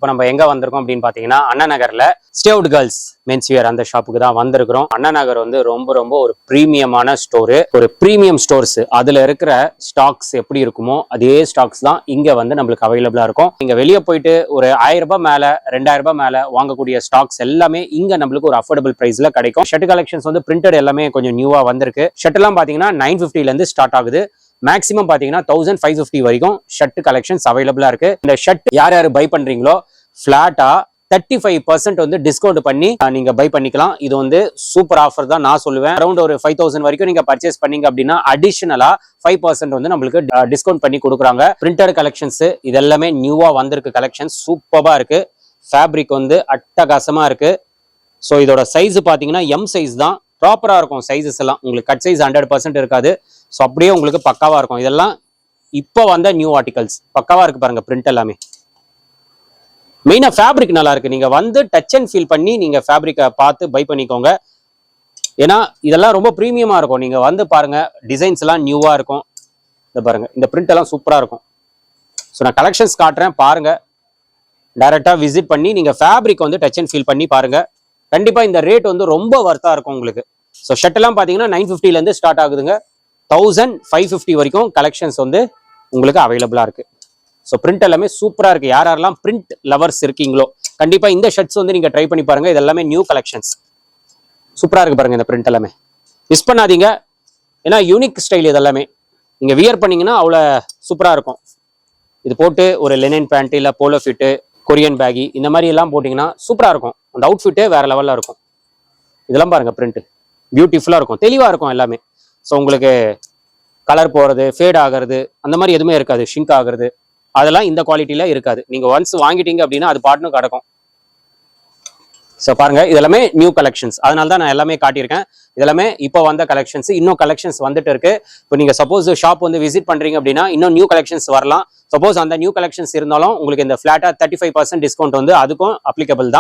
இப்போ நம்ம எங்க வந்திருக்கோம் அப்படின்னு பாத்தீங்கன்னா அண்ணா நகர்ல stay out girls men's wear அந்த ஷாப்புக்கு தான் வந்திருக்கிறோம். அண்ணா நகர் வந்து ரொம்ப ஒரு பிரீமியமான ஸ்டோரு, ஒரு பிரீமியம் ஸ்டோர்ஸ். அதுல இருக்கிற ஸ்டாக்ஸ் எப்படி இருக்குமோ அதே ஸ்டாக்ஸ் தான் இங்க வந்து நம்மளுக்கு அவைலபிளா இருக்கும். நீங்க வெளியே போயிட்டு ஒரு 1000 ரூபாய் மேல 2000 ரூபாய் மேல வாங்கக்கூடிய ஸ்டாக்ஸ் எல்லாமே இங்க நம்மளுக்கு ஒரு அஃபோர்டபிள் பிரைஸ்ல கிடைக்கும். ஷர்ட் கலெக்ஷன்ஸ் வந்து பிரிண்டட் எல்லாமே கொஞ்சம் நியூவா வந்திருக்கு. ஷர்ட் எல்லாம் பாத்தீங்கன்னா 950 ல இருந்து ஸ்டார்ட் ஆகுது. மேக்ஸிமம் பாத்தீங்கன்னா 1550 வரைக்கும் ஷர்ட் கலெக்ஷன்ஸ் அவைலபிளா இருக்கு. இந்த ஷர்ட் யார் யார் பை பண்றீங்களோ பிளாட்டா 35% வந்து டிஸ்கவுண்ட் பண்ணி நீங்க பை பண்ணிக்கலாம். இது வந்து சூப்பர் ஆஃபர் தான் நான் சொல்லுவேன். அரௌண்ட் ஒரு 5000 வரைக்கும் நீங்க பர்ச்சேஸ் பண்ணீங்க அப்படின்னா அடிஷனலா 5% வந்து நம்மளுக்கு டிஸ்கவுண்ட் பண்ணி கொடுக்குறாங்க. பிரிண்டட் கலெக்ஷன்ஸ் இது எல்லாமே நியூவா வந்திருக்கு. கலெக்ஷன் சூப்பரா இருக்கு. ஃபேப்ரிக் வந்து அட்டகாசமா இருக்கு. ஸோ இதோட சைஸ் பாத்தீங்கன்னா எம் சைஸ் தான். ப்ராப்பரா இருக்கும் சைஸஸ் எல்லாம். உங்களுக்கு கட் சைஸ் 100% இருக்காது. ஸோ அப்படியே உங்களுக்கு பக்காவா இருக்கும். இதெல்லாம் இப்போ வந்த நியூ ஆர்டிகல்ஸ். பக்காவா இருக்கு பாருங்க பிரிண்ட் எல்லாமே. மெயினா ஃபேப்ரிக் நல்லா இருக்கு. நீங்க வந்து டச் அண்ட் ஃபீல் பண்ணி நீங்க ஃபேப்ரிக்கை பார்த்து பை பண்ணிக்கோங்க. ஏன்னா இதெல்லாம் ரொம்ப ப்ரீமியமா இருக்கும். நீங்க வந்து பாருங்க, டிசைன்ஸ் எல்லாம் நியூவா இருக்கும். இந்த பாருங்க, இந்த பிரிண்ட் எல்லாம் சூப்பரா இருக்கும். ஸோ நான் கலெக்ஷன்ஸ் காட்டுறேன் பாருங்க. டைரக்டா விசிட் பண்ணி நீங்க ஃபேப்ரிக் வந்து டச் அண்ட் ஃபீல் பண்ணி பாருங்க. கண்டிப்பா இந்த ரேட் வந்து ரொம்ப வர்த்தா இருக்கும் உங்களுக்கு. ஸோ ஷர்ட் எல்லாம் பாத்தீங்கன்னா 950 ல இருந்து ஸ்டார்ட் ஆகுதுங்க. 1550 வரைக்கும் கலெக்ஷன்ஸ் வந்து உங்களுக்கு அவைலபிளா இருக்கு. ஸோ பிரிண்ட் எல்லாமே சூப்பரா இருக்கு. யாரெல்லாம் பிரிண்ட் லவர்ஸ் இருக்கீங்களோ கண்டிப்பா இந்த ஷர்ட்ஸ் வந்து நீங்க ட்ரை பண்ணி பாருங்க. இது எல்லாமே நியூ கலெக்ஷன்ஸ். சூப்பரா இருக்கு பாருங்க இந்த பிரிண்ட் எல்லாமே. மிஸ் பண்ணாதீங்க. ஏன்னா யூனிக் ஸ்டைல் இது எல்லாமே. நீங்க வியர் பண்ணீங்கன்னா அவ்வளோ சூப்பரா இருக்கும். இது போட்டு ஒரு லெனின் பேண்ட் இல்ல போலோ ஃபிட்டு, கொரியன் பேகி இந்த மாதிரி எல்லாம் போட்டீங்கன்னா சூப்பரா இருக்கும். அந்த அவுட்ஃபிட்டே வேற லெவல்ல இருக்கும். இதெல்லாம் பாருங்க பிரிண்ட் பியூட்டிஃபுல்லா இருக்கும், தெளிவா இருக்கும் எல்லாமே. ஸோ உங்களுக்கு கலர் போறது, ஃபேட் ஆகிறது அந்த மாதிரி எதுவுமே இருக்காது. ஷிங்க் ஆகுறது அதெல்லாம் இந்த குவாலிட்டியில இருக்காது. நீங்க ஒன்ஸ் வாங்கிட்டீங்க அப்படின்னா அது பாட்டுன்னு கிடக்கும். ஸோ பாருங்க இதெல்லாமே நியூ கலெக்ஷன்ஸ். அதனால தான் நான் எல்லாமே காட்டியிருக்கேன். இதெல்லாமே இப்போ வந்த கலெக்ஷன்ஸ். இன்னும் கலெக்ஷன்ஸ் வந்துட்டு இருக்கு. இப்போ நீங்க சப்போஸ் ஷாப் வந்து விசிட் பண்றீங்க அப்படின்னா இன்னும் நியூ கலெக்ஷன்ஸ் வரலாம். சப்போஸ் அந்த நியூ கலெக்ஷன்ஸ் இருந்தாலும் உங்களுக்கு இந்த ஃபிளாட்டா 35% டிஸ்கவுண்ட் வந்து அதுக்கும் அப்ளிகபிள் தான்.